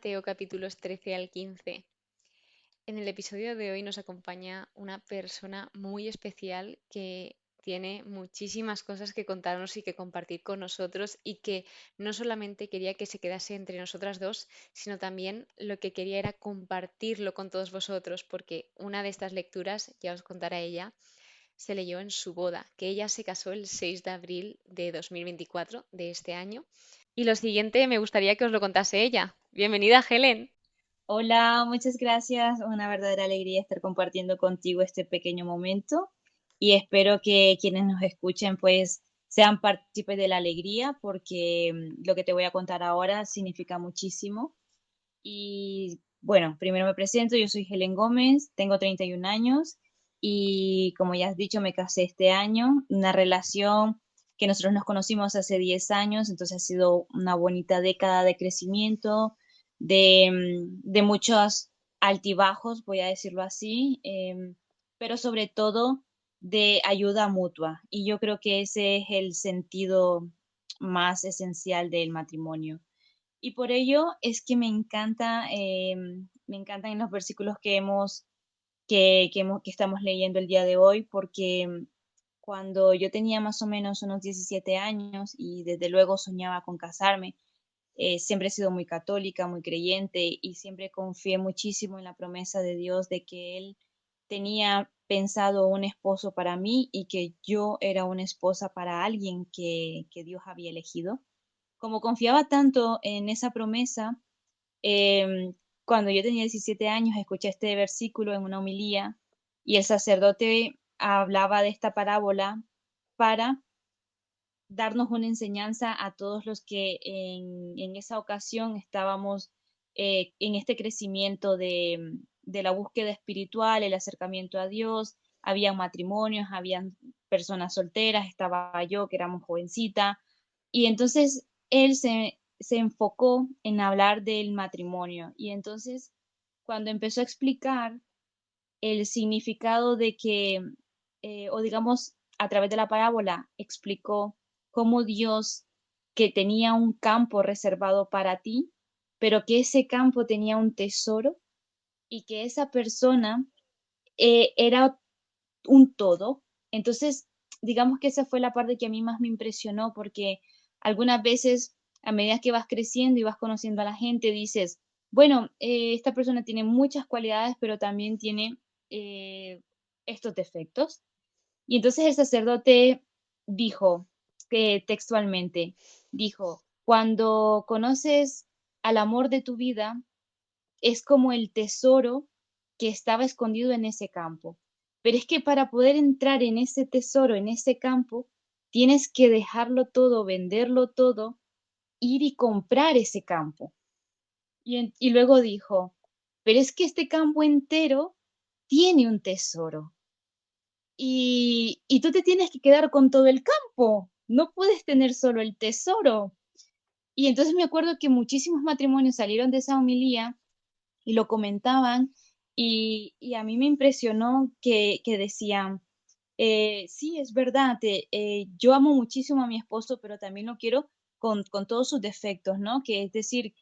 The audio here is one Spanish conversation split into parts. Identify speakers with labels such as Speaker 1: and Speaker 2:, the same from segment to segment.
Speaker 1: Mateo capítulos 13 al 15. En el episodio de hoy nos acompaña una persona muy especial que tiene muchísimas cosas que contarnos y que compartir con nosotros y que no solamente quería que se quedase entre nosotras dos, sino también lo que quería era compartirlo con todos vosotros, porque una de estas lecturas, ya os contará ella, se leyó en su boda, que ella se casó el 6 de abril de 2024 de este año. Y lo siguiente me gustaría que os lo contase ella. Bienvenida, Helen.
Speaker 2: Hola, muchas gracias. Una verdadera alegría estar compartiendo contigo este pequeño momento y espero que quienes nos escuchen pues sean partícipes de la alegría porque lo que te voy a contar ahora significa muchísimo. Y bueno, primero me presento, yo soy Helen Gómez, tengo 31 años y como ya has dicho me casé este año, una relación que nosotros nos conocimos hace 10 años, entonces ha sido una bonita década de crecimiento, de muchos altibajos, voy a decirlo así, pero sobre todo de ayuda mutua. Y yo creo que ese es el sentido más esencial del matrimonio. Y por ello es que me encantan los versículos que estamos leyendo el día de hoy, porque cuando yo tenía más o menos unos 17 años y desde luego soñaba con casarme, siempre he sido muy católica, muy creyente y siempre confié muchísimo en la promesa de Dios de que Él tenía pensado un esposo para mí y que yo era una esposa para alguien que Dios había elegido. Como confiaba tanto en esa promesa, cuando yo tenía 17 años escuché este versículo en una homilía y el sacerdote hablaba de esta parábola para darnos una enseñanza a todos los que en esa ocasión estábamos en este crecimiento de la búsqueda espiritual, el acercamiento a Dios. Habían matrimonios, habían personas solteras, estaba yo que era muy jovencita. Y entonces él se enfocó en hablar del matrimonio. Y entonces cuando empezó a explicar el significado de que, o digamos, a través de la parábola, explicó cómo Dios, que tenía un campo reservado para ti, pero que ese campo tenía un tesoro y que esa persona era un todo. Entonces, digamos que esa fue la parte que a mí más me impresionó porque algunas veces, a medida que vas creciendo y vas conociendo a la gente, dices, bueno, esta persona tiene muchas cualidades, pero también tiene eh, estos defectos. Y entonces el sacerdote dijo, que textualmente, dijo, cuando conoces al amor de tu vida, es como el tesoro que estaba escondido en ese campo. Pero es que para poder entrar en ese tesoro, en ese campo, tienes que dejarlo todo, venderlo todo, ir y comprar ese campo. Y luego dijo, pero es que este campo entero tiene un tesoro y tú te tienes que quedar con todo el campo, no puedes tener solo el tesoro. Y entonces me acuerdo que muchísimos matrimonios salieron de esa homilía y lo comentaban y a mí me impresionó que decían, sí, es verdad, yo amo muchísimo a mi esposo, pero también lo quiero con todos sus defectos, ¿no? Que es decir,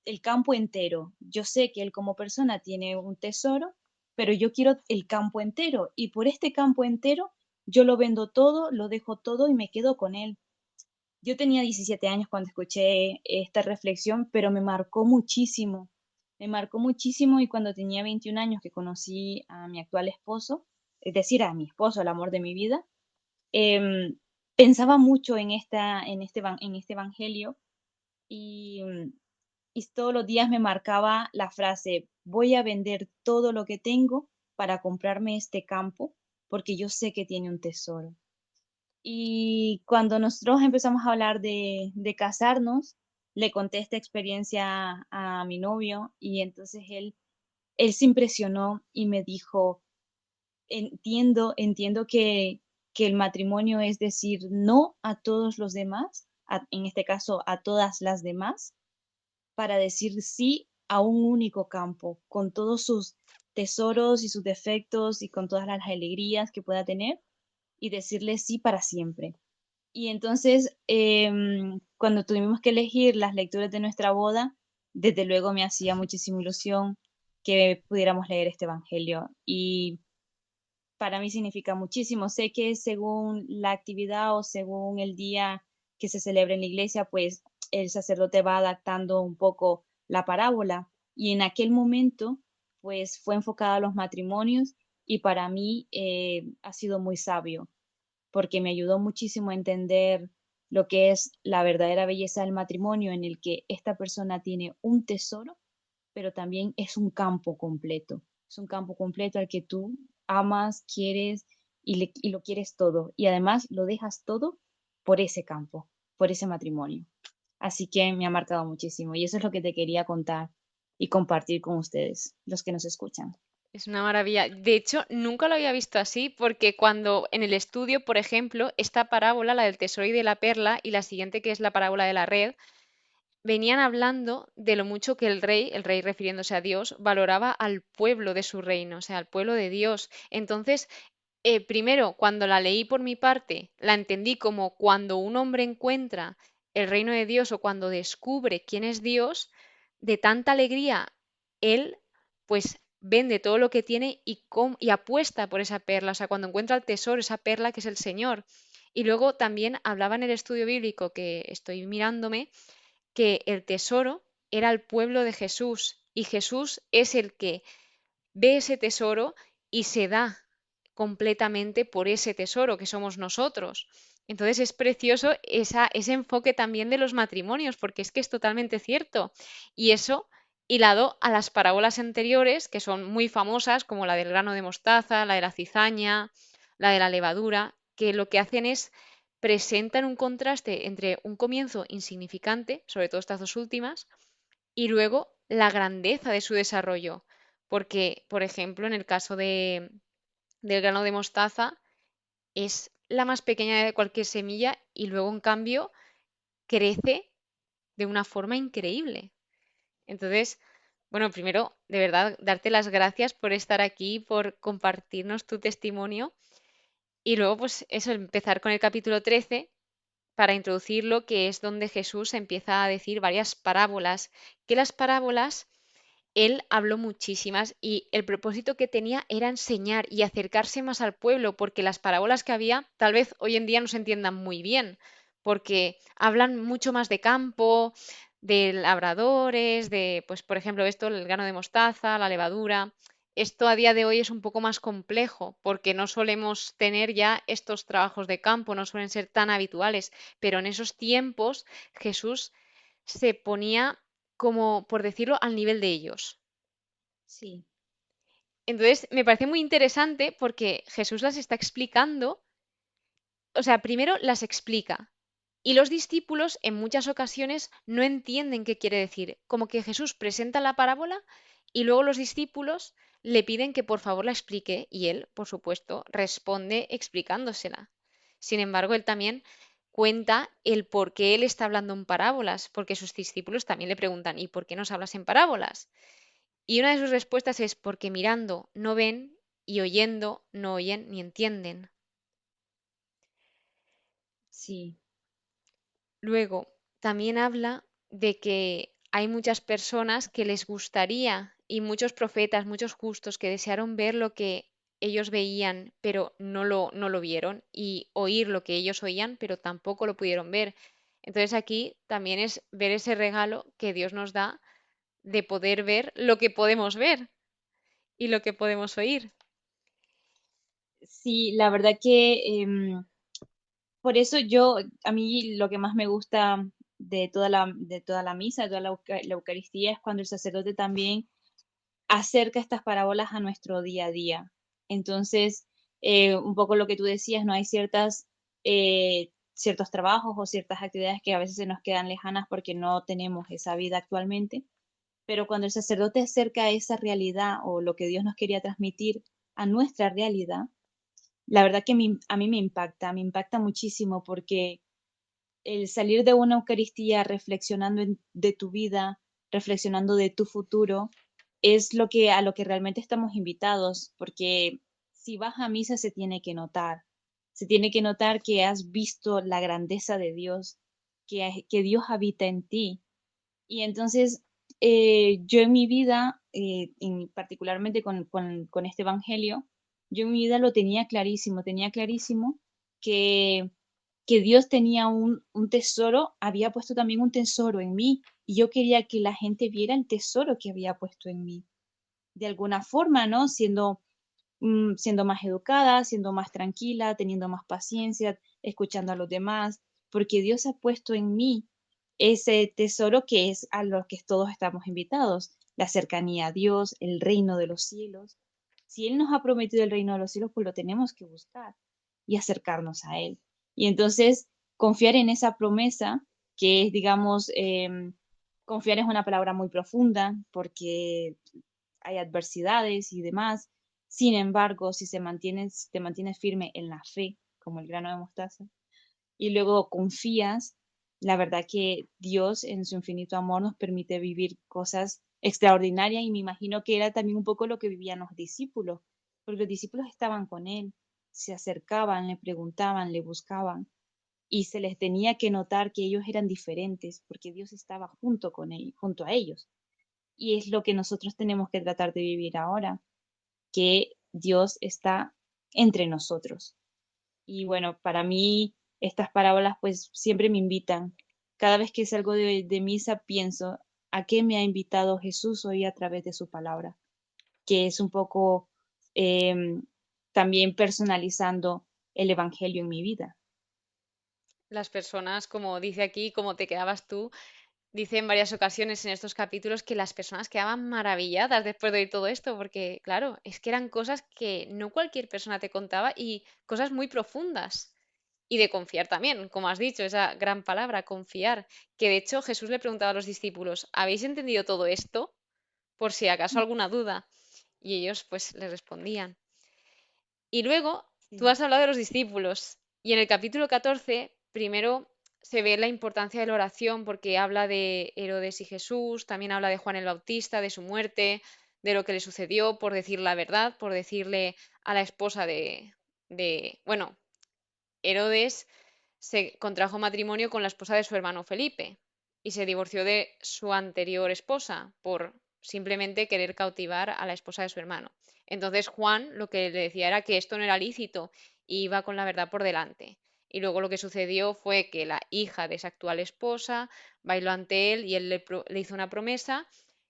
Speaker 2: el campo entero. Yo sé que él como persona tiene un tesoro, pero yo quiero el campo entero y por este campo entero yo lo vendo todo, lo dejo todo y me quedo con él. Yo tenía 17 años cuando escuché esta reflexión, pero me marcó muchísimo. Me marcó muchísimo y cuando tenía 21 años que conocí a mi actual esposo, es decir, a mi esposo, el amor de mi vida, pensaba mucho en este evangelio y, y todos los días me marcaba la frase, voy a vender todo lo que tengo para comprarme este campo porque yo sé que tiene un tesoro. Y cuando nosotros empezamos a hablar de casarnos, le conté esta experiencia a mi novio y entonces él se impresionó y me dijo, entiendo que el matrimonio es decir no a todos los demás, en este caso a todas las demás, para decir sí a un único campo, con todos sus tesoros y sus defectos y con todas las alegrías que pueda tener y decirle sí para siempre. Y entonces, cuando tuvimos que elegir las lecturas de nuestra boda, desde luego me hacía muchísima ilusión que pudiéramos leer este Evangelio y para mí significa muchísimo. Sé que según la actividad o según el día que se celebra en la iglesia, pues el sacerdote va adaptando un poco la parábola. Y en aquel momento, pues fue enfocada a los matrimonios y para mí ha sido muy sabio porque me ayudó muchísimo a entender lo que es la verdadera belleza del matrimonio en el que esta persona tiene un tesoro pero también es un campo completo. Es un campo completo al que tú amas, quieres y lo quieres todo. Y además lo dejas todo por ese campo, por ese matrimonio. Así que me ha marcado muchísimo y eso es lo que te quería contar y compartir con ustedes, los que nos escuchan.
Speaker 1: Es una maravilla. De hecho, nunca lo había visto así, porque cuando en el estudio, por ejemplo, esta parábola, la del tesoro y de la perla, y la siguiente que es la parábola de la red, venían hablando de lo mucho que el rey refiriéndose a Dios, valoraba al pueblo de su reino, o sea, al pueblo de Dios. Entonces, primero, cuando la leí por mi parte, la entendí como cuando un hombre encuentra el reino de Dios o cuando descubre quién es Dios, de tanta alegría, él pues vende todo lo que tiene y apuesta por esa perla, o sea, cuando encuentra el tesoro, esa perla que es el Señor. Y luego también hablaba en el estudio bíblico que estoy mirándome que el tesoro era el pueblo de Jesús y Jesús es el que ve ese tesoro y se da completamente por ese tesoro que somos nosotros. Entonces es precioso ese enfoque también de los matrimonios, porque es que es totalmente cierto. Y eso hilado a las parábolas anteriores, que son muy famosas, como la del grano de mostaza, la de la cizaña, la de la levadura, que lo que hacen es presentan un contraste entre un comienzo insignificante, sobre todo estas dos últimas, y luego la grandeza de su desarrollo. Porque, por ejemplo, en el caso del grano de mostaza, es la más pequeña de cualquier semilla y luego, en cambio, crece de una forma increíble. Entonces, bueno, primero, de verdad, darte las gracias por estar aquí, por compartirnos tu testimonio y luego, pues eso, empezar con el capítulo 13 para introducirlo, que es donde Jesús empieza a decir varias parábolas, que las parábolas él habló muchísimas y el propósito que tenía era enseñar y acercarse más al pueblo, porque las parábolas que había tal vez hoy en día no se entiendan muy bien, porque hablan mucho más de campo, de labradores, de, pues por ejemplo, esto, el grano de mostaza, la levadura. Esto a día de hoy es un poco más complejo porque no solemos tener ya estos trabajos de campo, no suelen ser tan habituales, pero en esos tiempos Jesús se ponía como, por decirlo, al nivel de ellos.
Speaker 2: Sí,
Speaker 1: Entonces, me parece muy interesante porque Jesús las está explicando, o sea, primero las explica y los discípulos en muchas ocasiones no entienden qué quiere decir, como que Jesús presenta la parábola y luego los discípulos le piden que por favor la explique y él, por supuesto, responde explicándosela. Sin embargo, él también cuenta el por qué él está hablando en parábolas, porque sus discípulos también le preguntan, ¿y por qué nos hablas en parábolas? Y una de sus respuestas es porque mirando no ven y oyendo no oyen ni entienden.
Speaker 2: sí,
Speaker 1: Luego, también habla de que hay muchas personas que les gustaría y muchos profetas, muchos justos que desearon ver lo que ellos veían, pero no lo vieron, y oír lo que ellos oían, pero tampoco lo pudieron ver. Entonces aquí también es ver ese regalo que Dios nos da de poder ver lo que podemos ver y lo que podemos oír.
Speaker 2: sí, la verdad que por eso yo, a mí lo que más me gusta de toda la misa, de toda la Eucaristía, es cuando el sacerdote también acerca estas parábolas a nuestro día a día. Entonces, un poco lo que tú decías, ¿no? Hay ciertos trabajos o ciertas actividades que a veces se nos quedan lejanas porque no tenemos esa vida actualmente, pero cuando el sacerdote acerca esa realidad o lo que Dios nos quería transmitir a nuestra realidad, la verdad que a mí me impacta muchísimo porque el salir de una Eucaristía reflexionando de tu vida, reflexionando de tu futuro, es a lo que realmente estamos invitados, porque si vas a misa se tiene que notar que has visto la grandeza de Dios, que Dios habita en ti. Y entonces yo en mi vida, particularmente con este evangelio, yo en mi vida lo tenía clarísimo que, que Dios tenía un tesoro, había puesto también un tesoro en mí, y yo quería que la gente viera el tesoro que había puesto en mí, de alguna forma, ¿no? Siendo más educada, siendo más tranquila, teniendo más paciencia, escuchando a los demás, porque Dios ha puesto en mí ese tesoro que es a lo que todos estamos invitados, la cercanía a Dios, el reino de los cielos. Si Él nos ha prometido el reino de los cielos, pues lo tenemos que buscar y acercarnos a Él. Y entonces confiar en esa promesa, que es, digamos, confiar es una palabra muy profunda porque hay adversidades y demás. Sin embargo, si te mantienes firme en la fe, como el grano de mostaza, y luego confías, la verdad que Dios en su infinito amor nos permite vivir cosas extraordinarias y me imagino que era también un poco lo que vivían los discípulos, porque los discípulos estaban con Él, se acercaban, le preguntaban, le buscaban y se les tenía que notar que ellos eran diferentes porque Dios estaba junto con ellos, junto a ellos. Y es lo que nosotros tenemos que tratar de vivir ahora, que Dios está entre nosotros. Y bueno, para mí estas parábolas pues siempre me invitan. Cada vez que salgo de misa pienso a qué me ha invitado Jesús hoy a través de su palabra, que es un poco em, también personalizando el Evangelio en mi vida.
Speaker 1: Las personas, como dice aquí, como te quedabas tú, dice en varias ocasiones en estos capítulos que las personas quedaban maravilladas después de oír todo esto, porque claro, es que eran cosas que no cualquier persona te contaba y cosas muy profundas. Y de confiar también, como has dicho, esa gran palabra, confiar, que de hecho Jesús le preguntaba a los discípulos, ¿habéis entendido todo esto? Por si acaso alguna duda. Y ellos pues le respondían. Y luego tú
Speaker 2: Sí,
Speaker 1: has hablado de los discípulos y en el capítulo 14 primero se ve la importancia de la oración porque habla de Herodes y Jesús, también habla de Juan el Bautista, de su muerte, de lo que le sucedió por decir la verdad, por decirle a la esposa bueno, Herodes se contrajo matrimonio con la esposa de su hermano Felipe y se divorció de su anterior esposa por simplemente querer cautivar a la esposa de su hermano. Entonces Juan lo que le decía era que esto no era lícito y iba con la verdad por delante. Y luego lo que sucedió fue que la hija de esa actual esposa bailó ante él y él le hizo una promesa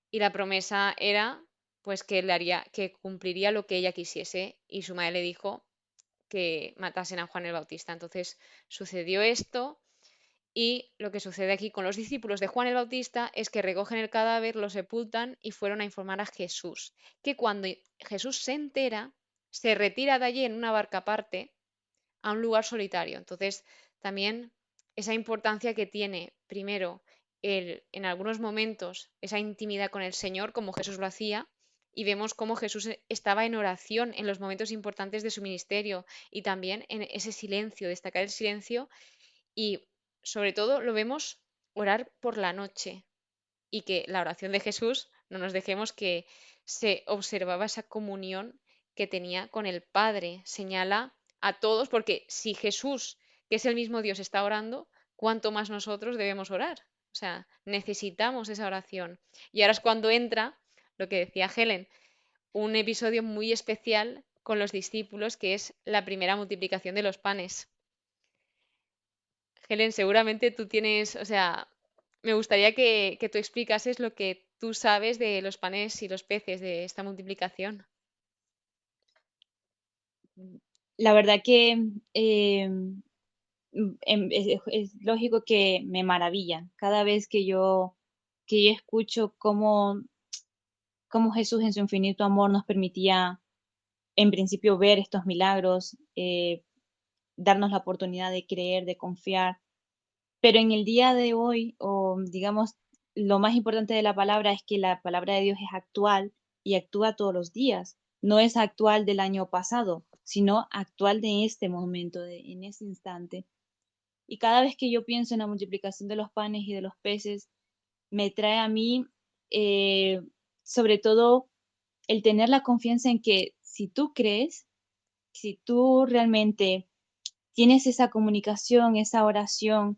Speaker 1: y la promesa era pues que le haría, que cumpliría lo que ella quisiese y su madre le dijo que matasen a Juan el Bautista. Entonces sucedió esto y lo que sucede aquí con los discípulos de Juan el Bautista es que recogen el cadáver, lo sepultan y fueron a informar a Jesús, que cuando Jesús se entera, se retira de allí en una barca aparte a un lugar solitario. Entonces, también esa importancia que tiene, primero, en algunos momentos, esa intimidad con el Señor, como Jesús lo hacía, y vemos cómo Jesús estaba en oración en los momentos importantes de su ministerio y también en ese silencio, destacar el silencio y sobre todo lo vemos orar por la noche y que la oración de Jesús, no nos dejemos que se observaba esa comunión que tenía con el Padre. Señala a todos, porque si Jesús, que es el mismo Dios, está orando, ¿cuánto más nosotros debemos orar? O sea, necesitamos esa oración. Y ahora es cuando entra lo que decía Helen, un episodio muy especial con los discípulos, que es la primera multiplicación de los panes. Helen, seguramente tú tienes, o sea, me gustaría que tú explicases lo que tú sabes de los panes y los peces de esta multiplicación.
Speaker 2: la verdad que es lógico que me maravilla cada vez que yo escucho cómo Jesús en su infinito amor nos permitía en principio ver estos milagros, darnos la oportunidad de creer, de confiar. Pero en el día de hoy, o digamos, lo más importante de la palabra es que la palabra de Dios es actual y actúa todos los días. No es actual del año pasado, sino actual de este momento, en ese instante. Y cada vez que yo pienso en la multiplicación de los panes y de los peces, me trae a mí, eh, sobre todo, el tener la confianza en que si tú crees, si tú realmente tienes esa comunicación, esa oración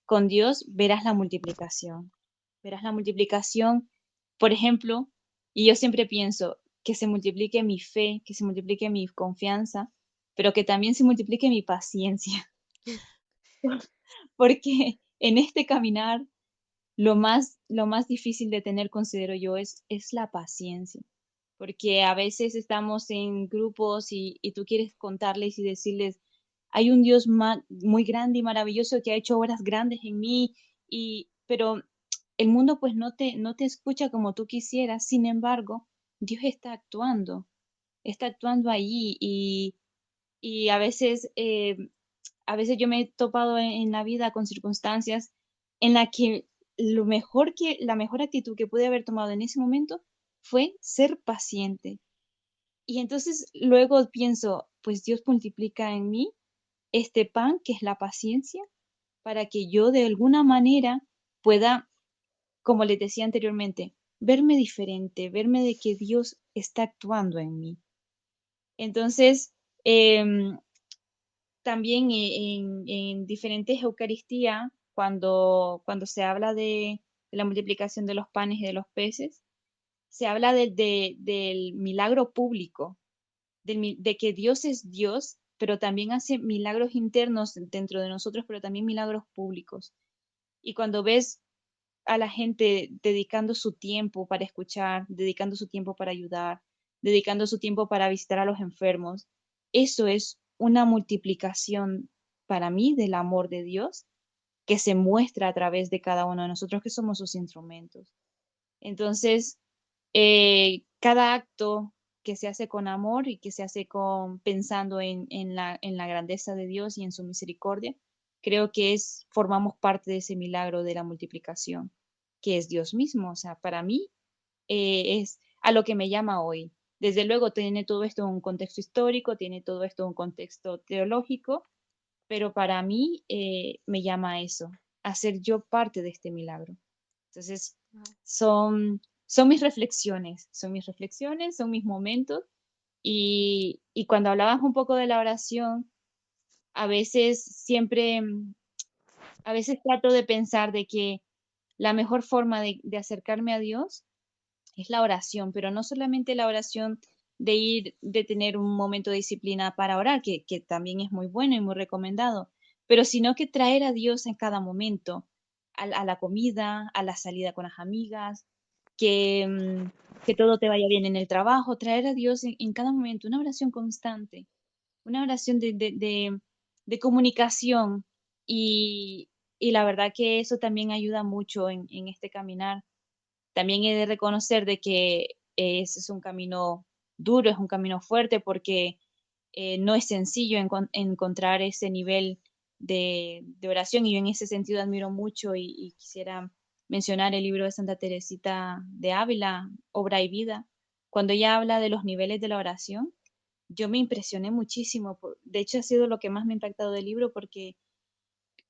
Speaker 2: con Dios, verás la multiplicación. Verás la multiplicación, por ejemplo, y yo siempre pienso que se multiplique mi fe, que se multiplique mi confianza, pero que también se multiplique mi paciencia, porque en este caminar lo más difícil de tener, considero yo, es la paciencia, porque a veces estamos en grupos y tú quieres contarles y decirles, hay un Dios muy grande y maravilloso que ha hecho obras grandes en mí, pero el mundo pues no te escucha como tú quisieras. Sin embargo, Dios está actuando allí y a veces yo me he topado en la vida con circunstancias en la que la mejor actitud que pude haber tomado en ese momento fue ser paciente. Y entonces luego pienso, pues Dios multiplica en mí este pan que es la paciencia para que yo de alguna manera pueda, como les decía anteriormente, verme diferente, verme de que Dios está actuando en mí. Entonces, em, también en diferentes Eucaristías, cuando se habla de la multiplicación de los panes y de los peces, se habla del milagro público, de que Dios es Dios, pero también hace milagros internos dentro de nosotros, pero también milagros públicos. Y cuando ves a la gente dedicando su tiempo para escuchar, dedicando su tiempo para ayudar, dedicando su tiempo para visitar a los enfermos, eso es una multiplicación para mí del amor de Dios que se muestra a través de cada uno de nosotros que somos sus instrumentos. Entonces, cada acto que se hace con amor y que se hace pensando en la grandeza de Dios y en su misericordia, creo que formamos parte de ese milagro de la multiplicación, que es Dios mismo. O sea, para mí es a lo que me llama hoy. Desde luego tiene todo esto un contexto histórico, tiene todo esto un contexto teológico, pero para mí me llama a eso, a ser yo parte de este milagro. Entonces,
Speaker 1: Wow.
Speaker 2: son mis reflexiones, son mis momentos. Y cuando hablabas un poco de la oración, a veces siempre, a veces trato de pensar de que la mejor forma de acercarme a Dios es la oración, pero no solamente la oración de tener un momento de disciplina para orar, que también es muy bueno y muy recomendado, pero sino que traer a Dios en cada momento, a la comida, a la salida con las amigas, que todo te vaya bien en el trabajo, traer a Dios en cada momento, una oración constante, una oración de comunicación y, y la verdad que eso también ayuda mucho en este caminar. También he de reconocer de que ese es un camino duro, es un camino fuerte porque no es sencillo encontrar ese nivel de oración y yo en ese sentido admiro mucho y quisiera mencionar el libro de Santa Teresita de Ávila, Obra y Vida, cuando ella habla de los niveles de la oración. Yo me impresioné muchísimo, de hecho ha sido lo que más me ha impactado del libro porque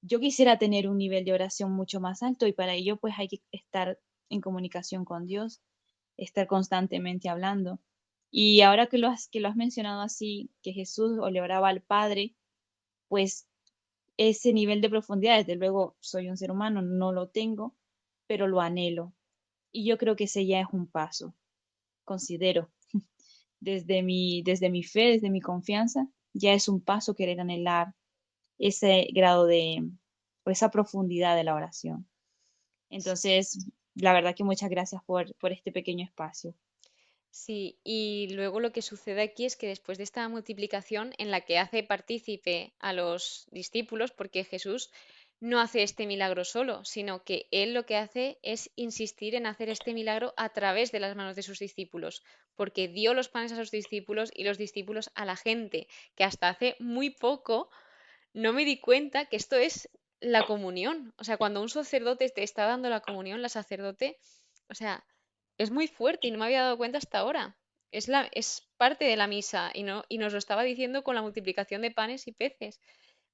Speaker 2: yo quisiera tener un nivel de oración mucho más alto y para ello pues hay que estar en comunicación con Dios, estar constantemente hablando. Y ahora que lo has mencionado así, que Jesús o le oraba al Padre, pues ese nivel de profundidad, desde luego soy un ser humano, no lo tengo, pero lo anhelo. Y yo creo que ese ya es un paso, considero, desde mi fe, desde mi confianza, ya es un paso querer anhelar ese grado o esa profundidad de la oración. Entonces, la verdad que muchas gracias por este pequeño espacio.
Speaker 1: Sí, y luego lo que sucede aquí es que después de esta multiplicación en la que hace partícipe a los discípulos, porque Jesús no hace este milagro solo, sino que él lo que hace es insistir en hacer este milagro a través de las manos de sus discípulos, porque dio los panes a sus discípulos y los discípulos a la gente, que hasta hace muy poco no me di cuenta que esto es la comunión. O sea, cuando un sacerdote te está dando la comunión, la sacerdote, o sea, es muy fuerte y no me había dado cuenta hasta ahora. Es parte de la misa y nos lo estaba diciendo con la multiplicación de panes y peces.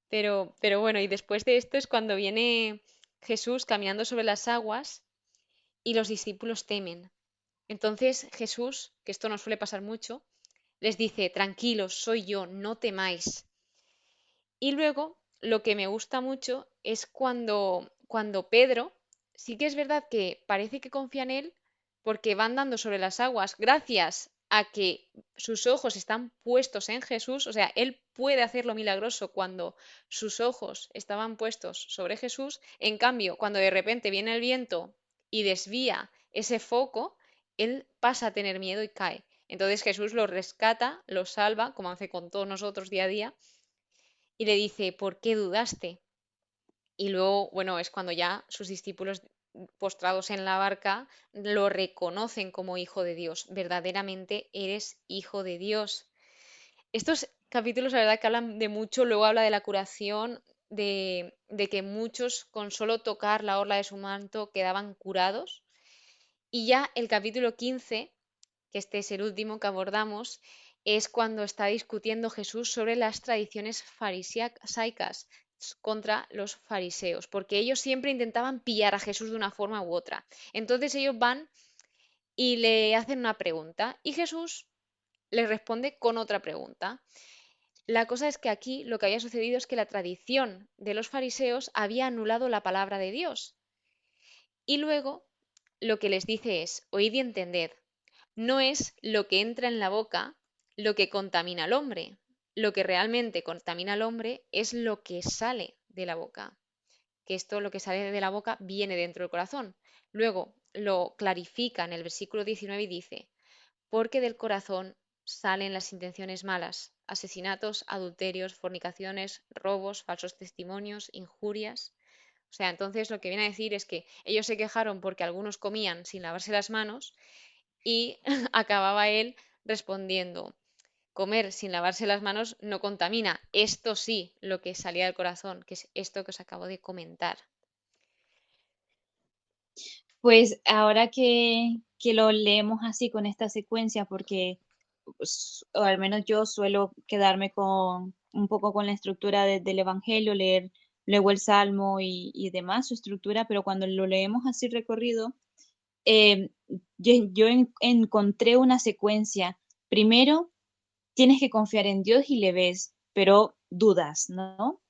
Speaker 1: Pero bueno, y después de esto es cuando viene Jesús caminando sobre las aguas y los discípulos temen. Entonces Jesús, que esto no suele pasar mucho, les dice, tranquilos, soy yo, no temáis. Y luego lo que me gusta mucho es cuando Pedro sí que es verdad que parece que confía en él porque va andando sobre las aguas gracias a que sus ojos están puestos en Jesús, o sea, él puede hacer lo milagroso cuando sus ojos estaban puestos sobre Jesús. En cambio, cuando de repente viene el viento y desvía ese foco, él pasa a tener miedo y cae. Entonces Jesús lo rescata, lo salva, como hace con todos nosotros día a día, y le dice, ¿por qué dudaste? Y luego, bueno, es cuando ya sus discípulos postrados en la barca lo reconocen como hijo de Dios. Verdaderamente eres hijo de Dios. Estos capítulos, la verdad, que hablan de mucho. Luego habla de la curación, de que muchos con solo tocar la orla de su manto quedaban curados. Y ya el capítulo 15, que este es el último que abordamos, es cuando está discutiendo Jesús sobre las tradiciones farisaicas contra los fariseos, porque ellos siempre intentaban pillar a Jesús de una forma u otra. Entonces ellos van y le hacen una pregunta y Jesús les responde con otra pregunta. La cosa es que aquí lo que había sucedido es que la tradición de los fariseos había anulado la palabra de Dios. Y luego lo que les dice es, oíd y entended, no es lo que entra en la boca lo que contamina al hombre. Lo que realmente contamina al hombre es lo que sale de la boca. Que esto, lo que sale de la boca, viene dentro del corazón. Luego lo clarifica en el versículo 19 y dice, porque del corazón salen las intenciones malas, asesinatos, adulterios, fornicaciones, robos, falsos testimonios, injurias. O sea, entonces lo que viene a decir es que ellos se quejaron porque algunos comían sin lavarse las manos y acababa él respondiendo, comer sin lavarse las manos no contamina. Esto sí, lo que salía del corazón, que es esto que os acabo de comentar.
Speaker 2: Pues ahora que lo leemos así con esta secuencia, porque pues, o al menos yo suelo quedarme con un poco con la estructura del Evangelio, leer luego el Salmo y demás, su estructura, pero cuando lo leemos así recorrido, eh, encontré una secuencia. Primero, tienes que confiar en Dios y le ves, pero dudas, ¿no?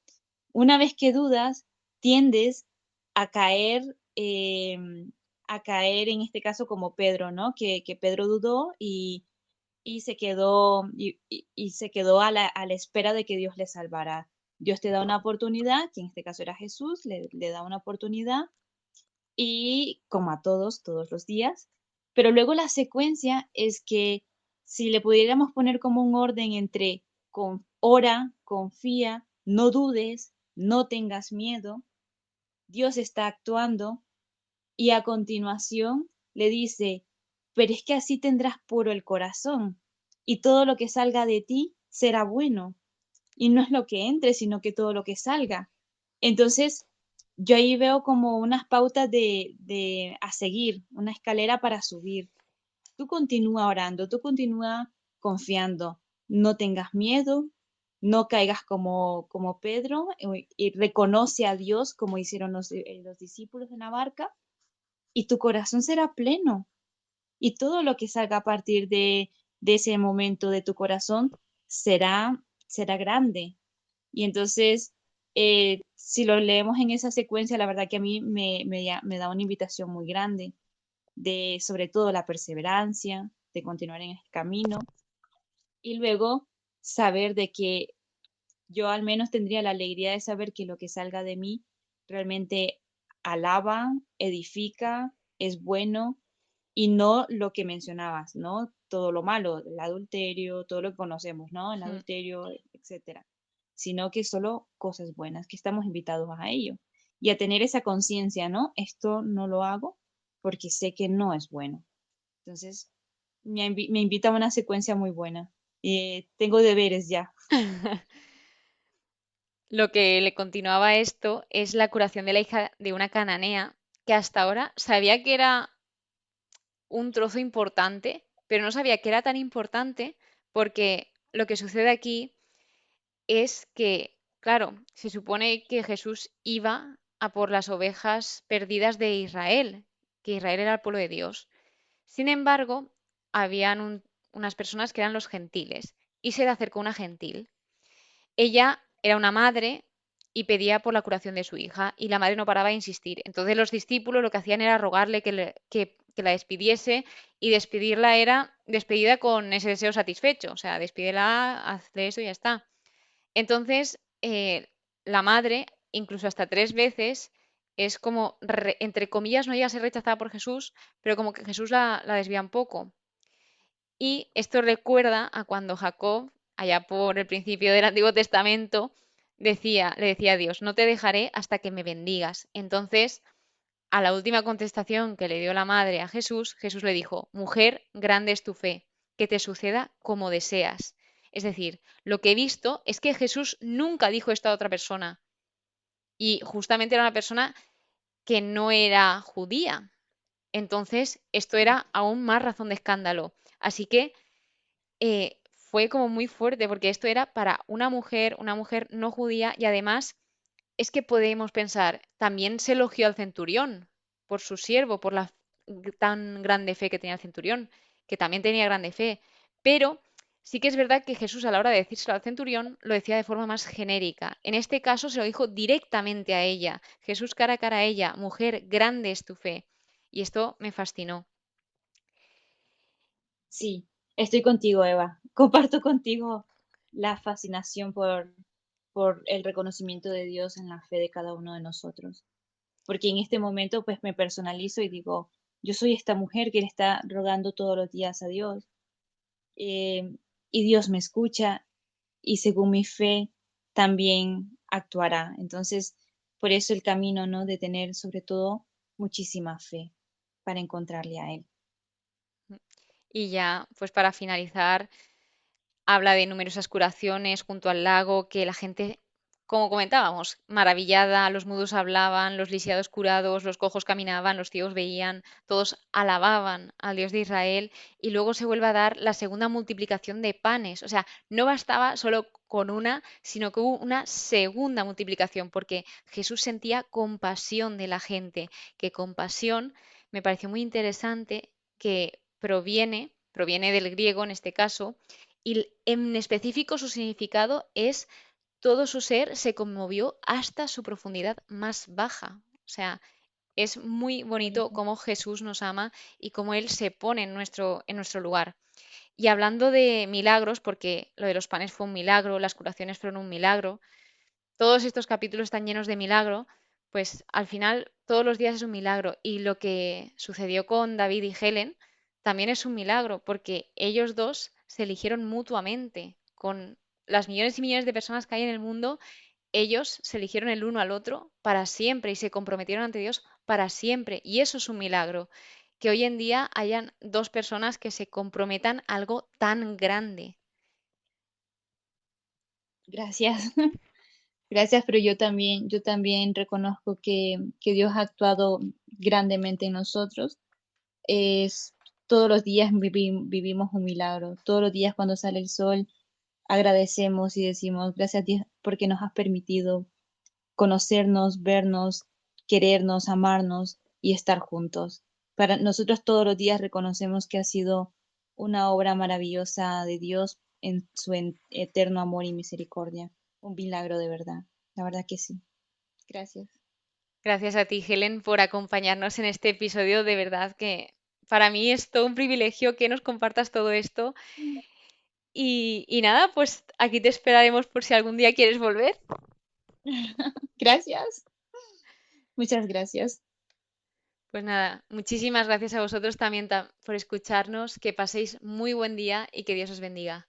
Speaker 2: Una vez que dudas, tiendes a caer, a caer en este caso como Pedro, ¿no? Que Pedro dudó y se quedó, y se quedó a la espera de que Dios le salvara. Dios te da una oportunidad, que en este caso era Jesús, le da una oportunidad y como a todos, todos los días. Pero luego la secuencia es que si le pudiéramos poner como un orden entre ora, confía, no dudes, no tengas miedo, Dios está actuando y a continuación le dice, pero es que así tendrás puro el corazón y todo lo que salga de ti será bueno. Y no es lo que entre, sino que todo lo que salga. Entonces, yo ahí veo como unas pautas a seguir, una escalera para subir. Tú continúa orando, tú continúa confiando, no tengas miedo, no caigas como Pedro y reconoce a Dios como hicieron los discípulos en la barca y tu corazón será pleno y todo lo que salga a partir de ese momento de tu corazón será grande. Y entonces, si lo leemos en esa secuencia, la verdad que a mí me da una invitación muy grande de sobre todo la perseverancia, de continuar en el camino y luego saber de que yo al menos tendría la alegría de saber que lo que salga de mí realmente alaba, edifica, es bueno y no lo que mencionabas, ¿no? Todo lo malo, el adulterio, todo lo que conocemos, ¿no? El
Speaker 1: Mm.
Speaker 2: adulterio, etcétera, sino que solo cosas buenas, que estamos invitados a ello y a tener esa conciencia, ¿no? Esto no lo hago porque sé que no es bueno. Entonces, me invita a una secuencia muy buena. Tengo deberes ya.
Speaker 1: Lo que le continuaba a esto es la curación de la hija de una cananea que hasta ahora sabía que era un trozo importante, pero no sabía que era tan importante porque lo que sucede aquí es que, claro, se supone que Jesús iba a por las ovejas perdidas de Israel, que Israel era el pueblo de Dios. Sin embargo, habían unas personas que eran los gentiles y se le acercó una gentil. Ella era una madre y pedía por la curación de su hija, y la madre no paraba de insistir. Entonces los discípulos lo que hacían era rogarle que la despidiese, y despedirla era despedida con ese deseo satisfecho, o sea, despídela, hazle eso y ya está. Entonces, la madre, incluso hasta 3 veces, es como, entre comillas, no llega a ser rechazada por Jesús, pero como que Jesús la desvía un poco. Y esto recuerda a cuando Jacob, allá por el principio del Antiguo Testamento, le decía a Dios, no te dejaré hasta que me bendigas. Entonces, a la última contestación que le dio la madre a Jesús, Jesús le dijo, mujer, grande es tu fe, que te suceda como deseas. Es decir, lo que he visto es que Jesús nunca dijo esto a otra persona. Y justamente era una persona que no era judía. Entonces, esto era aún más razón de escándalo. Así que fue como muy fuerte, porque esto era para una mujer no judía, y además es que podemos pensar, también se elogió al centurión por su siervo, por la tan grande fe que tenía el centurión, que también tenía grande fe. Pero sí que es verdad que Jesús, a la hora de decírselo al centurión, lo decía de forma más genérica. En este caso se lo dijo directamente a ella. Jesús cara a cara a ella, mujer, grande es tu fe. Y esto me fascinó.
Speaker 2: Sí, estoy contigo, Eva. Comparto contigo la fascinación por el reconocimiento de Dios en la fe de cada uno de nosotros. Porque en este momento pues me personalizo y digo, yo soy esta mujer que le está rogando todos los días a Dios, eh, y Dios me escucha y según mi fe también actuará. Entonces, por eso el camino, ¿no? De tener sobre todo muchísima fe para encontrarle a Él.
Speaker 1: Y ya, pues para finalizar, habla de numerosas curaciones junto al lago, que la gente, como comentábamos, maravillada, los mudos hablaban, los lisiados curados, los cojos caminaban, los ciegos veían, todos alababan al Dios de Israel, y luego se vuelve a dar la segunda multiplicación de panes. O sea, no bastaba solo con una, sino que hubo una segunda multiplicación, porque Jesús sentía compasión de la gente, que compasión me pareció muy interesante, que proviene del griego en este caso, y en específico su significado es todo su ser se conmovió hasta su profundidad más baja. O sea, es muy bonito
Speaker 2: Bonito.
Speaker 1: cómo Jesús nos ama y cómo Él se pone en nuestro lugar. Y hablando de milagros, porque lo de los panes fue un milagro, las curaciones fueron un milagro, todos estos capítulos están llenos de milagro, pues al final todos los días es un milagro. Y lo que sucedió con David y Helen también es un milagro, porque ellos dos se eligieron mutuamente. Con las millones y millones de personas que hay en el mundo, ellos se eligieron el uno al otro para siempre y se comprometieron ante Dios para siempre. Y eso es un milagro, que hoy en día hayan dos personas que se comprometan a algo tan grande.
Speaker 2: Gracias. Gracias, pero yo también reconozco que Dios ha actuado grandemente en nosotros. Es, todos los días vivimos un milagro. Todos los días cuando sale el sol, agradecemos y decimos, gracias Dios porque nos has permitido conocernos, vernos, querernos, amarnos y estar juntos. Para nosotros todos los días reconocemos que ha sido una obra maravillosa de Dios en su eterno amor y misericordia. Un milagro de verdad. La verdad que sí. Gracias.
Speaker 1: Gracias a ti, Helen, por acompañarnos en este episodio. De verdad que para mí es todo un privilegio que nos compartas todo esto. Y nada, pues aquí te esperaremos por si algún día quieres volver.
Speaker 2: Gracias. Muchas gracias.
Speaker 1: Pues nada, muchísimas gracias a vosotros también por escucharnos. Que paséis muy buen día y que Dios os bendiga.